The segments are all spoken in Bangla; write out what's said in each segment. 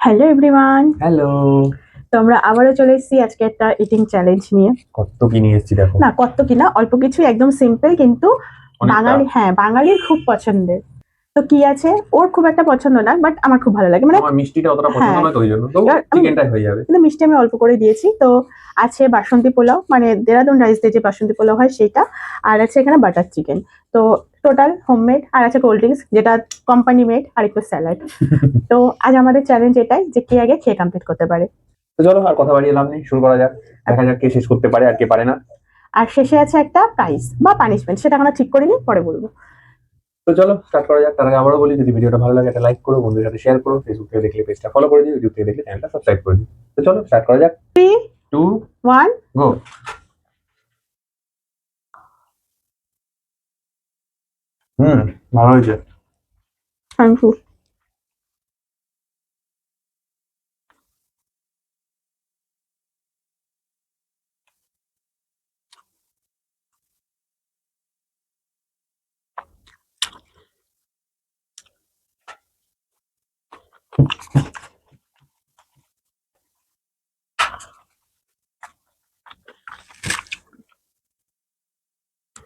Hello everyone. হ্যালো। তো আমরা আবারও চলে এসেছি আজকে একটা ইটিং চ্যালেঞ্জ নিয়ে। কত কি নিয়ে এসেছি দেখো। না কত কি না, অল্প কিছু, একদম সিম্পল কিন্তু অনেকটা। বাঙালির খুব পছন্দের। তো কি আছে, ওর খুব একটা পছন্দ না, বাট আমার খুব ভালো লাগে, মানে আমার মিষ্টিটা অতটা পছন্দ হ্যাঁ। নয় তো ওই জন্য, তো এবার চিকেনটাই হয়ে যাবে। কিন্তু মিষ্টি আমি অল্প করে দিয়েছি। তো আছে বাসন্তী পোলাও, মানে দেরাদুন রাইস দিয়ে যে বাসন্তী পোলাও হয় সেটা, আর আছে এখানে বাটার চিকেন। তো টোটাল হোমমেড, আর আছে কোল্ড ড্রিঙ্কস যেটা কোম্পানি মেড, আর একটু স্যালাড। তো আজ আমাদের চ্যালেঞ্জ এটাই যে কে আগে খেয়ে কমপ্লিট করতে পারে। তো চলো আর কথা বাড়িয়ে লাভ নেই, শুরু করা যাক। দেখা যাক কে শেষ করতে পারে আর কে পারে না। আর শেষে আছে একটা প্রাইজ বা পানিশমেন্ট, সেটা এখনো ঠিক করিনি, পরে বলবো। তো চলো স্টার্ট করা যাক। তার আগে আবারও বলি, যদি ভিডিওটা ভালো লাগে একটা লাইক করো, বন্ধুদের সাথে শেয়ার করো, ফেসবুক থেকে দেখলে পেজটা ফলো করে দিও, ইউটিউব থেকে দেখলে চ্যানেলটা সাবস্ক্রাইব করে দিও। তো চলো স্টার্ট করা যাক। 2 ওয়ান। গো। হুম, ভালো হয়েছে। Thank you.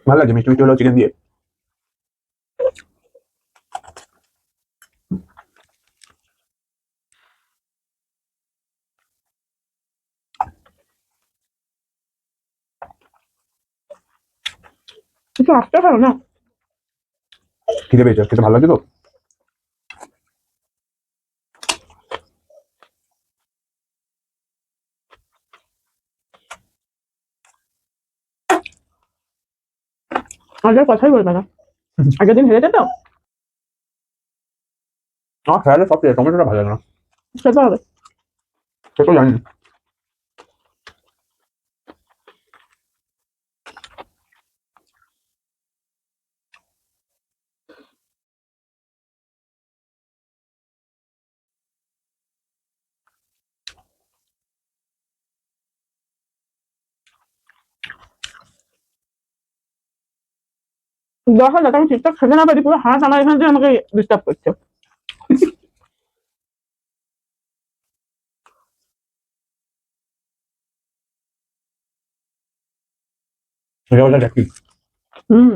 ভালো লাগছে, মিষ্টি মিষ্টি হলো চিকেন দিয়ে। একটু আসতে পারো না? খিদে পেয়েছে, খেতে ভালো লাগছে তো। আজকে কথাই বলবে না, আগের দিন হেরেছে তো আমার খেয়ালে সব টমেটোটা ভালো লাগে না। খেতে হবে। সে তো জানি। দরকার যাতে আমি ঠিকঠাক খেতে না পারি, পুরো হাত আমার এখান থেকে আমাকে ডিস্টার্ব করছে। এটা ওটা দেখি। হুম।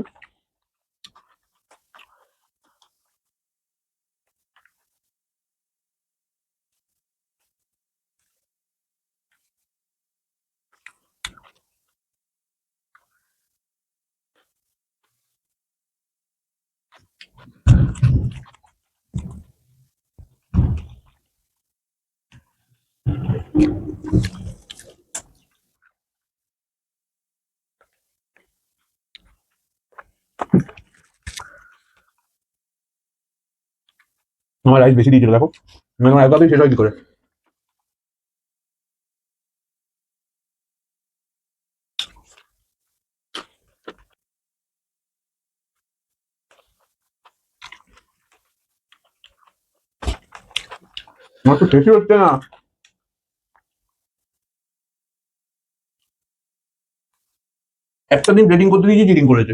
আমার রাইস বেশি দিয়েছিল দেখো, মানে একদমই শেষ হয় কি করে। আমার তো শেষই হচ্ছে না। একটা দিন ট্রেডিং করতে গিয়ে চিটিং করেছে।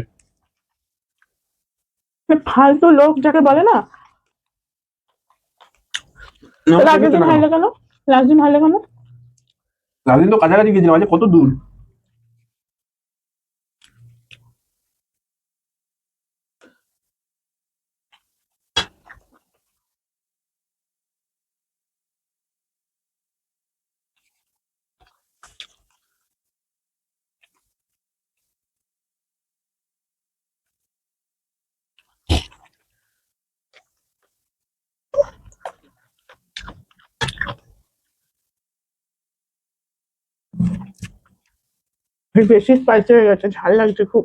ফালতু লোক যাকে বলে না। তাহলে আগের দিন হারলে কেন? লাস্ট দিন হারলে কেন? লাস্ট দিন তো কাছাকাছি গেছিলাম, আজ কত দূর। বেশি স্পাইসি হয়ে গেছে, ঝাল লাগছে খুব।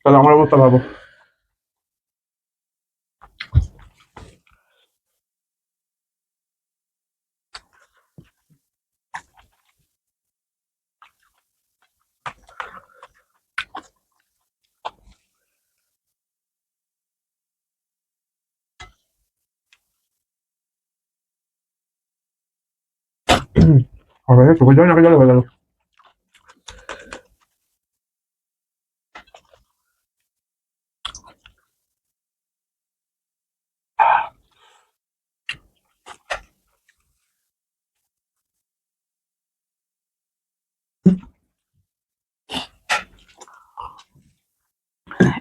তাহলে আমার অবস্থা ভাবো। হবে চোখে জল নাকে জল হয়ে গেল।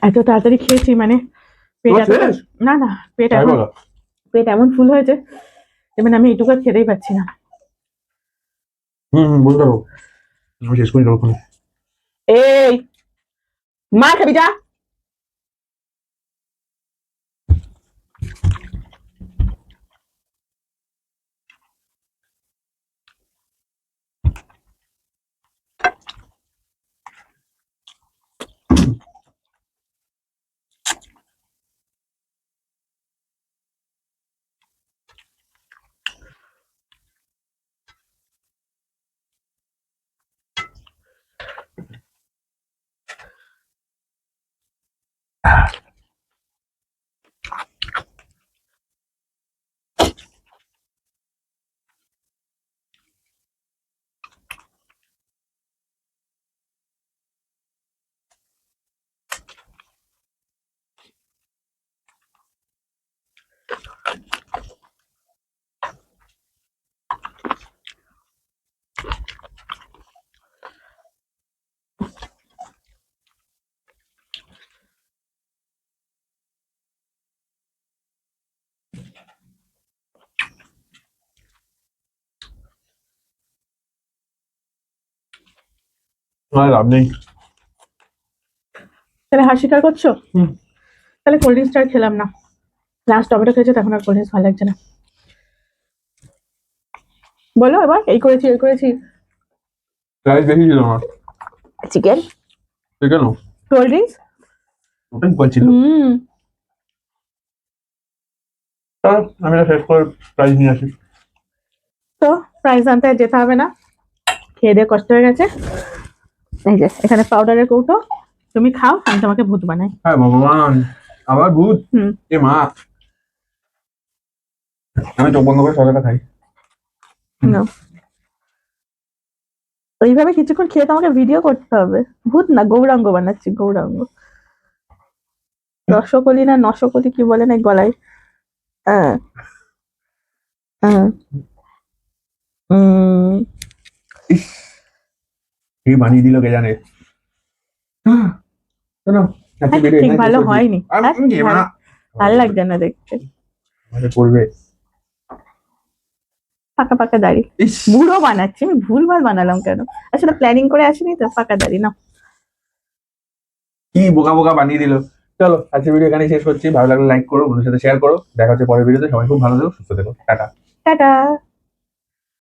এত তাড়াতাড়ি খেয়েছি মানে পেট তোমার এতটা শেষ? না না পেট তাই এমন বলো? পেট এমন ফুল হয়েছে এবার আমি এইটুকু আর খেতেই পাচ্ছি না। বুঝতে পারবো। আমি শেষ করি তখন। এই মা খাবি যা। আর লাভ নেই। তাহলে হার স্বীকার করছো? হুম। তাহলে কোল্ড ড্রিঙ্কসটা আর খেলাম না। লাস্ট টমেটো খেয়েছে তখন আর কোল্ড ড্রিঙ্কস ভালো লাগছে না। বলো এবার এই করেছি ওই করেছি। প্রাইস বেশি ছিল আমার। চিকেন কেন? Cold drinks. ওটাই বলছিল। হুম। চলো আমি এটা শেষ করে প্রাইস নিয়ে আসি। তো প্রাইস আনতে আর যেতে হবে না, খেয়ে দিয়ে কষ্ট হয়ে গেছে। এই যে এখানে পাউডারের কৌটো, তুমি খাও আমি তোমাকে ভূত বানাই। হ্যাঁ ভগবান, আবার ভূত। হুম। এ মা, আমি চোখ বন্ধ করে সকালটা খাই। নাও। এইভাবে কিছুক্ষণ খেয়ে তোমাকে ভিডিও করতে হবে। ভূত না, গৌরাঙ্গ বানাচ্ছি, গৌরাঙ্গ। রসকলি না নসকলি কি বলে না গলায়। হ্যাঁ হ্যাঁ। ইস, কি বানিয়ে দিল কে জানে। শোনো, আজকে ভিডিও ঠিক এখানে শেষ ভালো করছি। হয়নি। আমি কি মা, ভালো লাগছে না দেখতে। আমাকে করবে। পাকা পাকা দাড়ি ইস, বুড়ো বানাচ্ছি আমি, ভুলভাল বানালাম কেন? আসলে প্ল্যানিং করে আসিনি তো, পাকা দাড়ি না। কি বোকা বোকা বানিয়ে দিল। চলো আজকে ভিডিও এখানে শেষ করছি। ভালো লাগলে লাইক করো, বন্ধুদের সাথে শেয়ার করো। দেখা হচ্ছে পরের ভিডিওতে। সবাই খুব ভালো থেকো, সুস্থ থেকো, টাটা। টাটা।